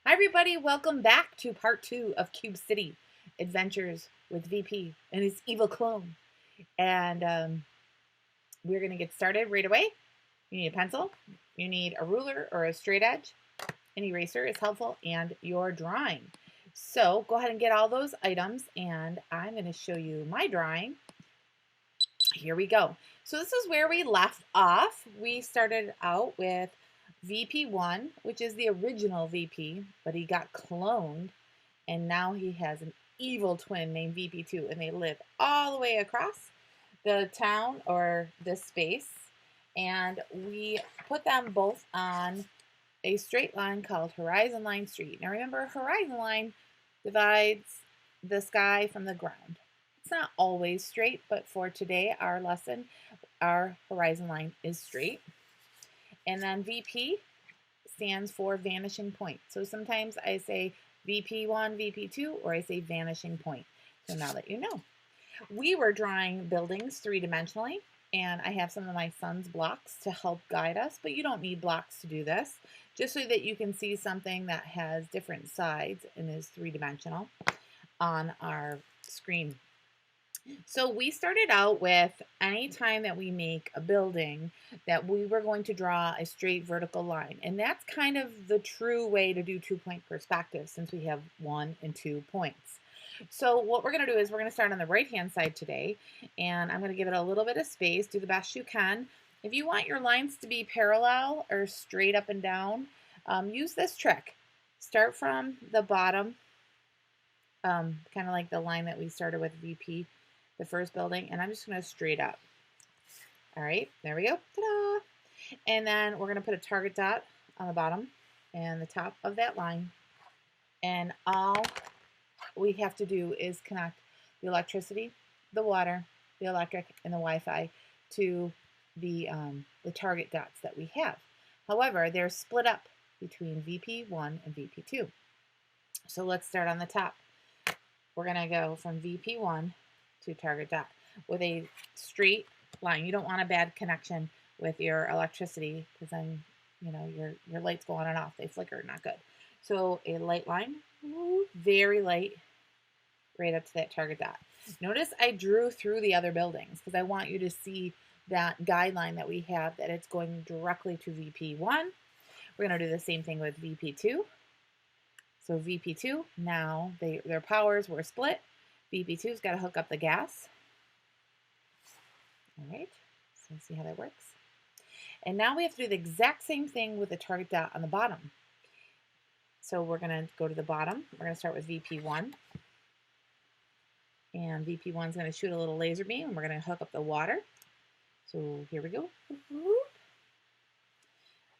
Hi, everybody. Welcome back to part two of Cube City Adventures with VP and his evil clone. And we're going to get started right away. You need a pencil, you need a ruler or a straight edge, an eraser is helpful, and your drawing. So go ahead and get all those items, and I'm going to show you my drawing. Here we go. So this is where we left off. We started out with VP1, which is the original VP, but he got cloned, and now he has an evil twin named VP2, and they live all the way across the town or this space. And we put them both on a straight line called Horizon Line Street. Now remember, Horizon Line divides the sky from the ground. It's not always straight, but for today, our lesson, our horizon line is straight. And then VP stands for vanishing point. So sometimes I say VP1, VP2, or I say vanishing point. So now that you know. We were drawing buildings three-dimensionally, and I have some of my son's blocks to help guide us, but you don't need blocks to do this, just so that you can see something that has different sides and is three-dimensional on our screen. So we started out with any time that we make a building that we were going to draw a straight vertical line. And that's kind of the true way to do 2-point perspective since we have 1 and 2 points. So what we're going to do is we're going to start on the right hand side today, and I'm going to give it a little bit of space, do the best you can. If you want your lines to be parallel or straight up and down, use this trick. Start from the bottom, kind of like the line that we started with VP, the first building, and I'm just going to straight up. All right, there we go. Ta-da! And then we're going to put a target dot on the bottom and the top of that line. And all we have to do is connect the electricity, the water, the electric, and the Wi-Fi to the target dots that we have. However, they're split up between VP1 and VP2. So let's start on the top. We're going to go from VP1 to target dot with a straight line. You don't want a bad connection with your electricity because then your lights go on and off. They flicker, not good. So a light line, very light, right up to that target dot. Notice I drew through the other buildings because I want you to see that guideline that we have, that it's going directly to VP1. We're going to do the same thing with VP2. So VP2, now their powers were split. VP2's got to hook up the gas. All right, so see how that works. And now we have to do the exact same thing with the target dot on the bottom. So we're going to go to the bottom. We're going to start with VP1. And VP1 is going to shoot a little laser beam, and we're going to hook up the water. So here we go.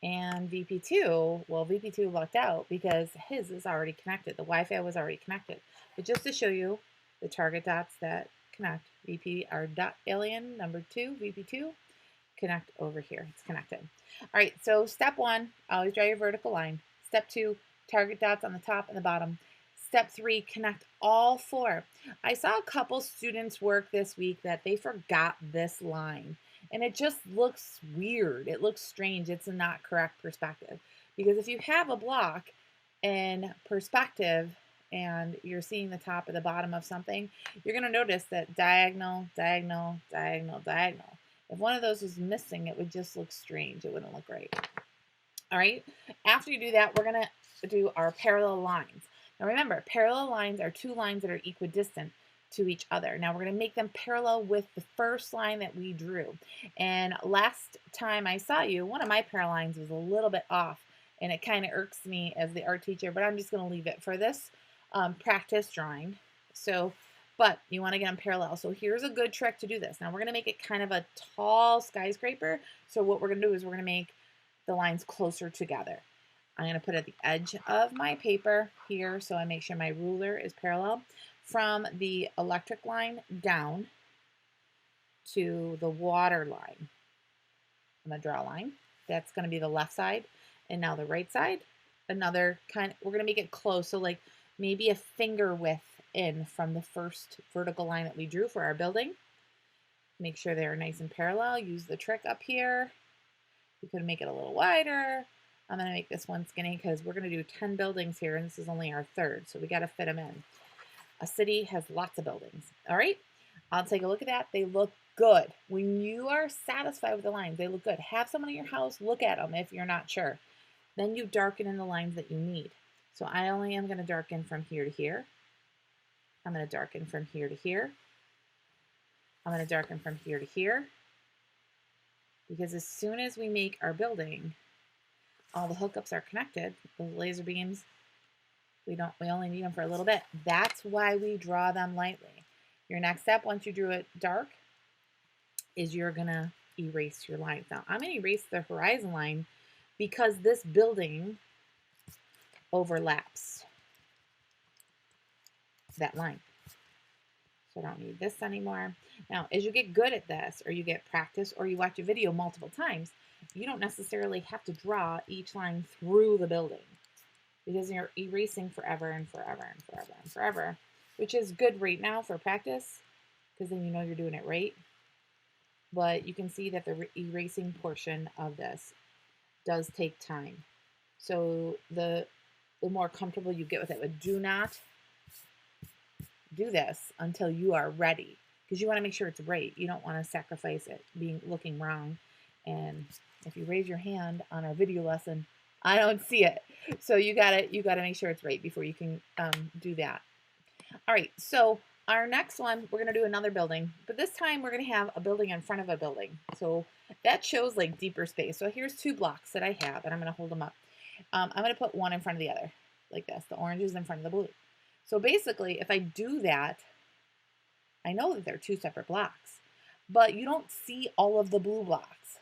And VP2, well, VP2 lucked out because his is already connected. The Wi-Fi was already connected. But just to show you the target dots that connect, VP, our dot alien, number 2, VP2, connect over here. It's connected. All right, so step 1, always draw your vertical line. Step 2, target dots on the top and the bottom. Step 3, connect all 4. I saw a couple students work this week that they forgot this line. And it just looks weird. It looks strange. It's a not correct perspective. Because if you have a block in perspective and you're seeing the top or the bottom of something, you're going to notice that diagonal, diagonal, diagonal, diagonal. If one of those was missing, it would just look strange. It wouldn't look right. All right. After you do that, we're going to do our parallel lines. Now remember, parallel lines are 2 lines that are equidistant to each other. Now we're going to make them parallel with the first line that we drew. And last time I saw you, one of my parallel lines was a little bit off, and it kind of irks me as the art teacher, but I'm just going to leave it for this practice drawing. So, but you want to get them parallel. So here's a good trick to do this. Now we're going to make it kind of a tall skyscraper. So what we're going to do is we're going to make the lines closer together. I'm going to put at the edge of my paper here so I make sure my ruler is parallel from the electric line down to the water line. I'm going to draw a line. That's going to be the left side. And now the right side, another kind, we're going to make it close. So like maybe a finger width in from the first vertical line that we drew for our building. Make sure they're nice and parallel. Use the trick up here. You could make it a little wider, I'm going to make this one skinny because we're going to do 10 buildings here, and this is only our third, so we got to fit them in. A city has lots of buildings. All right, I'll take a look at that. They look good. When you are satisfied with the lines, they look good. Have someone in your house look at them if you're not sure. Then you darken in the lines that you need. So I only am going to darken from here to here. I'm going to darken from here to here. I'm going to darken from here to here. Because as soon as we make our building, all the hookups are connected. Those laser beams, we only need them for a little bit. That's why we draw them lightly. Your next step, once you drew it dark, is you're gonna erase your lines. Now I'm gonna erase the horizon line because this building overlaps that line. So I don't need this anymore. Now, as you get good at this, or you get practice, or you watch a video multiple times, you don't necessarily have to draw each line through the building because you're erasing forever and forever and forever and forever, which is good right now for practice because then you know you're doing it right. But you can see that the erasing portion of this does take time. So the more comfortable you get with it, but do not do this until you are ready because you want to make sure it's right. You don't want to sacrifice it looking wrong. And if you raise your hand on our video lesson, I don't see it. So you gotta make sure it's right before you can do that. All right, so our next one, we're gonna do another building, but this time we're gonna have a building in front of a building. So that shows like deeper space. So here's 2 blocks that I have, and I'm gonna hold them up. I'm gonna put one in front of the other, like this. The orange is in front of the blue. So basically, if I do that, I know that they're 2 separate blocks, but you don't see all of the blue blocks.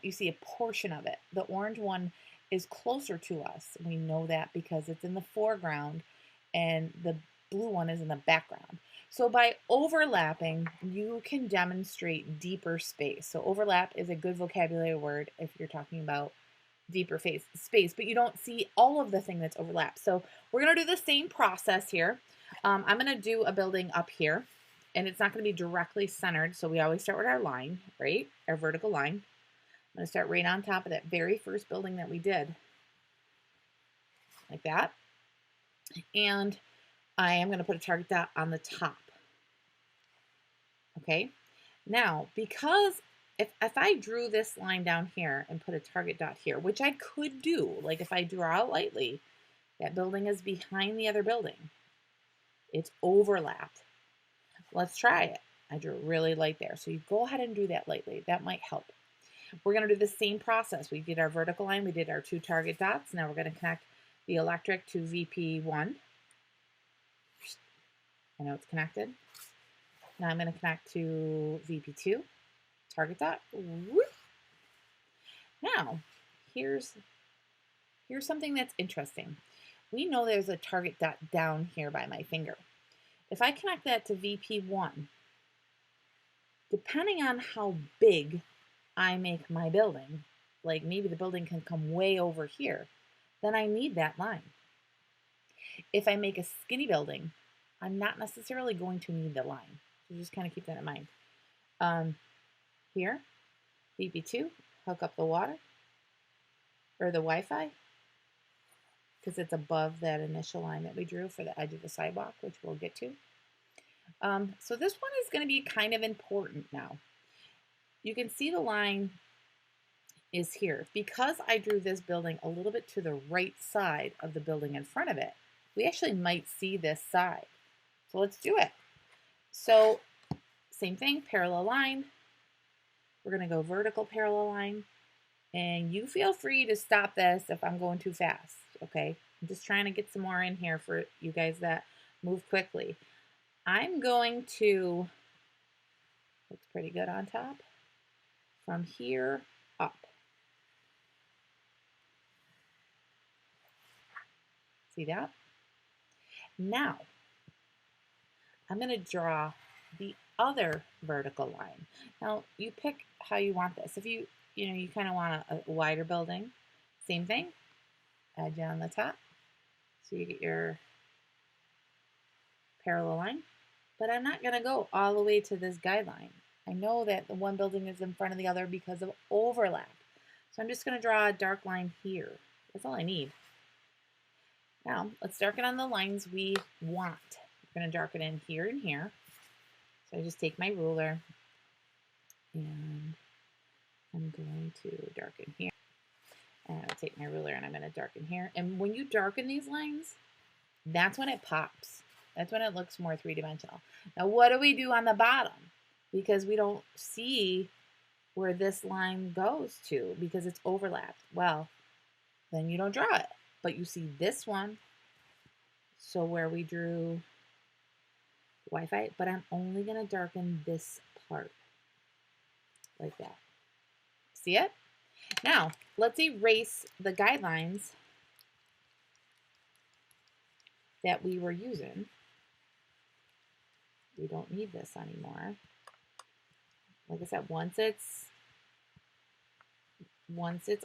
You see a portion of it. The orange one is closer to us. We know that because it's in the foreground and the blue one is in the background. So by overlapping, you can demonstrate deeper space. So overlap is a good vocabulary word if you're talking about deeper space, but you don't see all of the thing that's overlapped. So we're going to do the same process here. I'm going to do a building up here, and it's not going to be directly centered. So we always start with our line, right? Our vertical line. I'm going to start right on top of that very first building that we did, like that. And I am going to put a target dot on the top. Okay. Now, because if I drew this line down here and put a target dot here, which I could do, like if I draw out lightly, that building is behind the other building. It's overlapped. Let's try it. I drew really light there. So you go ahead and do that lightly. That might help. We're going to do the same process. We did our vertical line. We did our 2 target dots. Now we're going to connect the electric to VP1. I know it's connected. Now I'm going to connect to VP2. Target dot. Now, here's something that's interesting. We know there's a target dot down here by my finger. If I connect that to VP1, depending on how big I make my building, like maybe the building can come way over here, then I need that line. If I make a skinny building, I'm not necessarily going to need the line. So just kind of keep that in mind. Here, VP2, hook up the water or the Wi-Fi because it's above that initial line that we drew for the edge of the sidewalk, which we'll get to. So this one is going to be kind of important now. You can see the line is here. Because I drew this building a little bit to the right side of the building in front of it, we actually might see this side. So let's do it. So same thing, parallel line. We're going to go vertical parallel line. And you feel free to stop this if I'm going too fast, okay? I'm just trying to get some more in here for you guys that move quickly. I'm going to, looks pretty good on top, from here up. See that? Now, I'm going to draw the other vertical line. Now, you pick how you want this. If you kind of want a wider building, same thing, edge on the top. So you get your parallel line. But I'm not going to go all the way to this guideline. I know that the one building is in front of the other because of overlap. So I'm just going to draw a dark line here. That's all I need. Now, let's darken on the lines we want. We're going to darken in here and here. So I just take my ruler and I'm going to darken here. And I'll take my ruler and I'm going to darken here. And when you darken these lines, that's when it pops. That's when it looks more three-dimensional. Now, what do we do on the bottom? Because we don't see where this line goes to because it's overlapped. Well, then you don't draw it. But you see this one. So where we drew Wi-Fi, but I'm only going to darken this part like that. See it? Now, let's erase the guidelines that we were using. We don't need this anymore. Like I said, once it's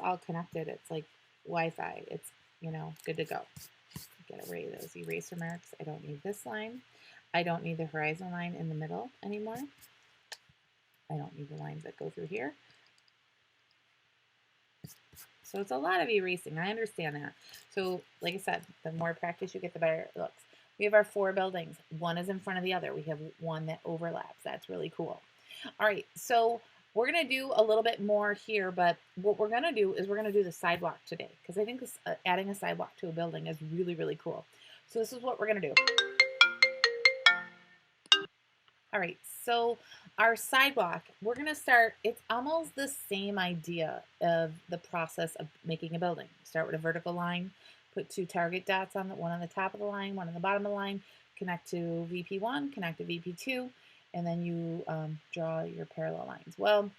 all connected, it's like Wi-Fi. It's, you know, good to go. Get rid of those eraser marks. I don't need this line. I don't need the horizon line in the middle anymore. I don't need the lines that go through here. So it's a lot of erasing. I understand that. So like I said, the more practice you get, the better it looks. We have our 4 buildings. One is in front of the other. We have one that overlaps. That's really cool. All right, so we're going to do a little bit more here, but what we're going to do is we're going to do the sidewalk today because I think this, adding a sidewalk to a building is really, really cool. So this is what we're going to do. All right, so our sidewalk, we're going to start, it's almost the same idea of the process of making a building. Start with a vertical line, put 2 target dots on one on the top of the line, one on the bottom of the line, connect to VP1, connect to VP2, and then you draw your parallel lines. Well,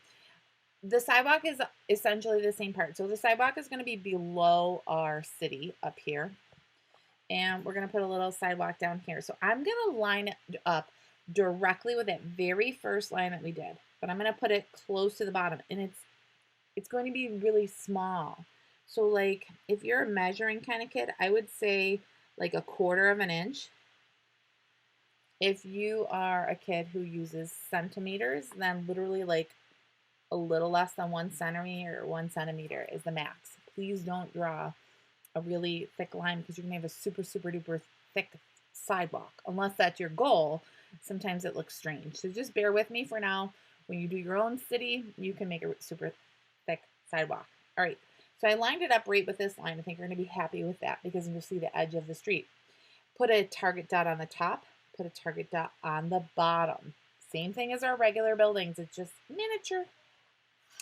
the sidewalk is essentially the same part. So the sidewalk is going to be below our city up here. And we're going to put a little sidewalk down here. So I'm going to line it up directly with that very first line that we did. But I'm going to put it close to the bottom. And it's going to be really small. So like if you're a measuring kind of kid, I would say like 1/4 of an inch. If you are a kid who uses centimeters, then literally like a little less than 1 centimeter or 1 centimeter is the max. Please don't draw a really thick line because you're going to have a super, super duper thick sidewalk. Unless that's your goal, sometimes it looks strange. So just bear with me for now. When you do your own city, you can make a super thick sidewalk. All right, so I lined it up right with this line. I think you're going to be happy with that because you'll see the edge of the street. Put a target dot on the top, put a target dot on the bottom. Same thing as our regular buildings. It's just miniature.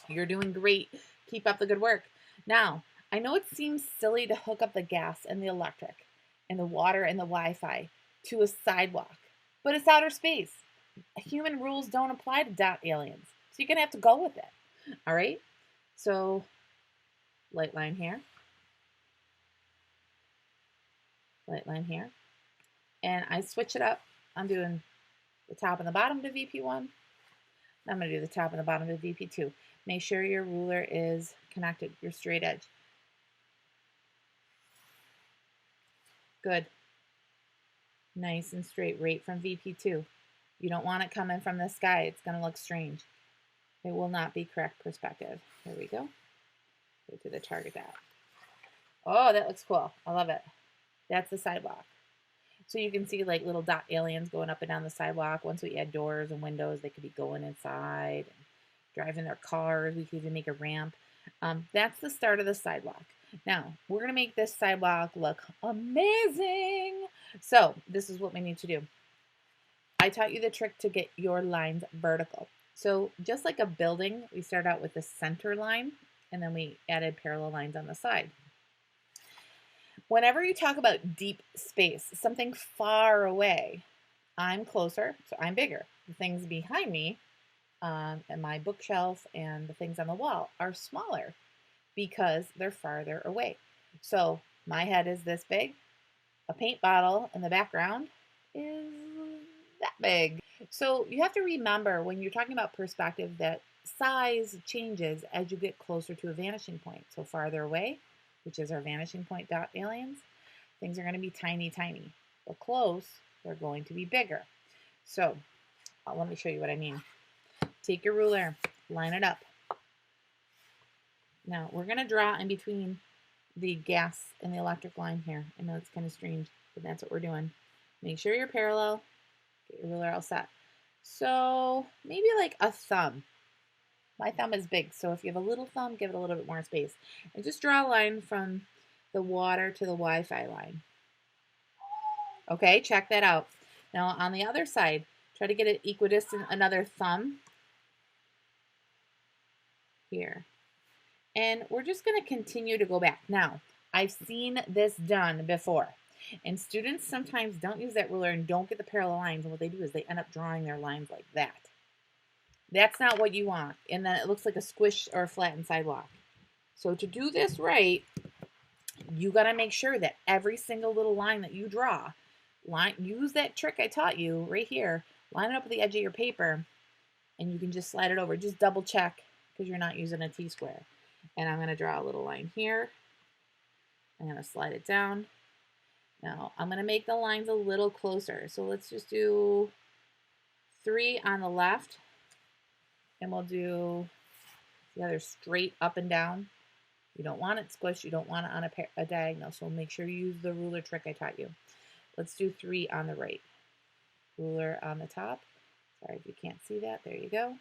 You're doing great. Keep up the good work. Now, I know it seems silly to hook up the gas and the electric and the water and the Wi-Fi to a sidewalk, but it's outer space. Human rules don't apply to dot aliens, so you're going to have to go with it. All right? So, light line here. Light line here. And I switch it up. I'm doing the top and the bottom to VP1. I'm going to do the top and the bottom to VP2. Make sure your ruler is connected, your straight edge. Good. Nice and straight, right from VP2. You don't want it coming from the sky. It's going to look strange. It will not be correct perspective. There we go. Go to the target dot. Oh, that looks cool. I love it. That's the sidewalk. So you can see like little dot aliens going up and down the sidewalk. Once we add doors and windows, they could be going inside and driving their cars. We could even make a ramp. That's the start of the sidewalk. Now, we're going to make this sidewalk look amazing. So this is what we need to do. I taught you the trick to get your lines vertical. So just like a building, we start out with the center line, and then we added parallel lines on the side. Whenever you talk about deep space, something far away, I'm closer, so I'm bigger. The things behind me, and my bookshelf and the things on the wall are smaller because they're farther away. So my head is this big. A paint bottle in the background is that big. So you have to remember when you're talking about perspective that size changes as you get closer to a vanishing point. So farther away, which is our vanishing point dot aliens, things are going to be tiny, tiny. But close, they're going to be bigger. So let me show you what I mean. Take your ruler, line it up. Now we're going to draw in between the gas and the electric line here. I know it's kind of strange, but that's what we're doing. Make sure you're parallel. Get your ruler all set. So maybe like a thumb. My thumb is big, so if you have a little thumb, give it a little bit more space. And just draw a line from the water to the Wi-Fi line. Okay, check that out. Now on the other side, try to get it equidistant, another thumb here. And we're just going to continue to go back. Now, I've seen this done before. And students sometimes don't use that ruler and don't get the parallel lines. And what they do is they end up drawing their lines like that. That's not what you want. And then it looks like a squish or a flattened sidewalk. So to do this right, you got to make sure that every single little line that you draw, use that trick I taught you right here. Line it up with the edge of your paper, and you can just slide it over. Just double check because you're not using a T-square. And I'm going to draw a little line here. I'm going to slide it down. Now, I'm going to make the lines a little closer. So let's just do 3 on the left. And we'll do the other straight up and down. You don't want it squished. You don't want it on a diagonal. So make sure you use the ruler trick I taught you. Let's do 3 on the right. Ruler on the top. Sorry if you can't see that. There you go.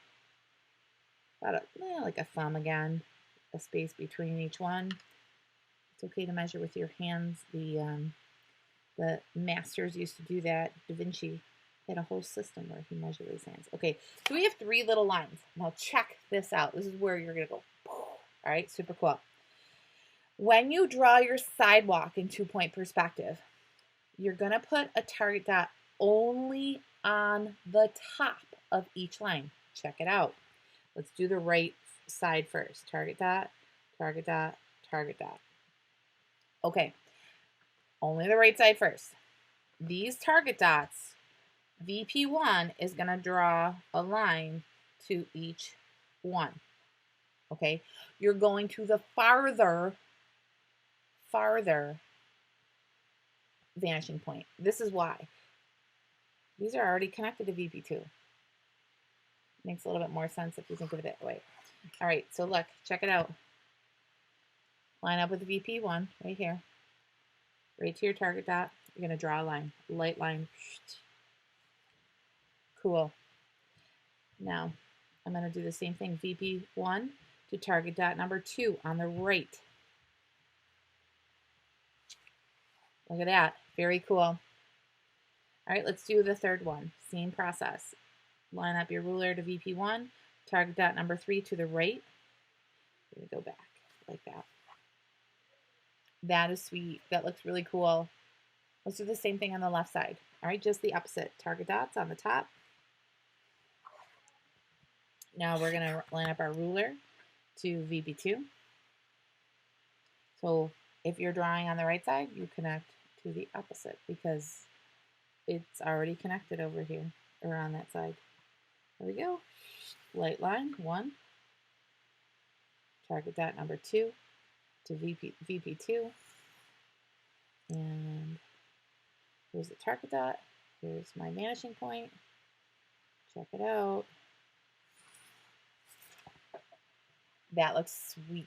About like a thumb again. A space between each one. It's okay to measure with your hands. The masters used to do that. Da Vinci had a whole system where he measured his hands. Okay, so we have 3 little lines. Now check this out. This is where you're going to go. All right, super cool. When you draw your sidewalk in 2-point perspective, you're going to put a target dot only on the top of each line. Check it out. Let's do the right side first. Target dot, target dot, target dot. Okay, only the right side first. These target dots, VP1 is going to draw a line to each one. Okay, you're going to the farther vanishing point. This is why. These are already connected to VP2. Makes a little bit more sense if you think of it that way. All right, so look, check it out. Line up with the VP1 right here. Right to your target dot. You're going to draw a line, light line. Cool. Now, I'm going to do the same thing, VP1 to target dot number 2 on the right. Look at that. Very cool. All right, let's do the third one. Same process. Line up your ruler to VP1, target dot number 3 to the right. We're going to go back like that. That is sweet. That looks really cool. Let's do the same thing on the left side. All right, just the opposite. Target dots on the top. Now we're going to line up our ruler to VP2. So if you're drawing on the right side, you connect to the opposite because it's already connected over here or on that side. There we go. Light line 1. Target dot number 2 to VP2. And here's the target dot. Here's my vanishing point. Check it out. That looks sweet.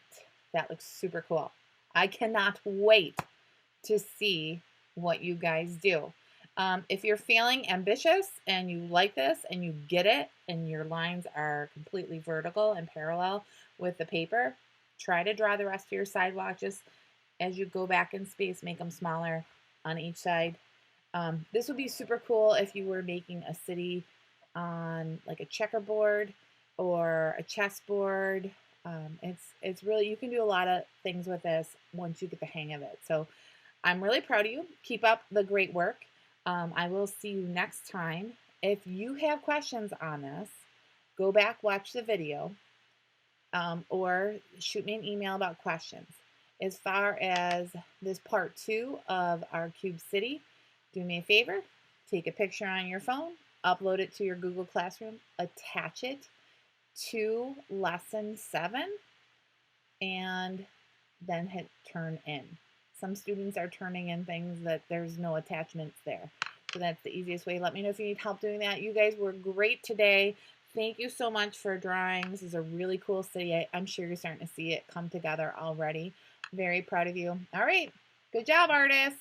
That looks super cool. I cannot wait to see what you guys do. If you're feeling ambitious and you like this and you get it and your lines are completely vertical and parallel with the paper, try to draw the rest of your sidewalk just as you go back in space, make them smaller on each side. This would be super cool if you were making a city on like a checkerboard or a chessboard. It's really, you can do a lot of things with this once you get the hang of it. So I'm really proud of you. Keep up the great work. I will see you next time. If you have questions on this, go back, watch the video, or shoot me an email about questions. As far as this part 2 of our Cube City, do me a favor, take a picture on your phone, upload it to your Google Classroom, attach it to lesson 7, and then hit turn in. Some students are turning in things that there's no attachments there. So that's the easiest way. Let me know if you need help doing that. You guys were great today. Thank you so much for drawing. This is a really cool city. I'm sure you're starting to see it come together already. Very proud of you. All right. Good job, artists.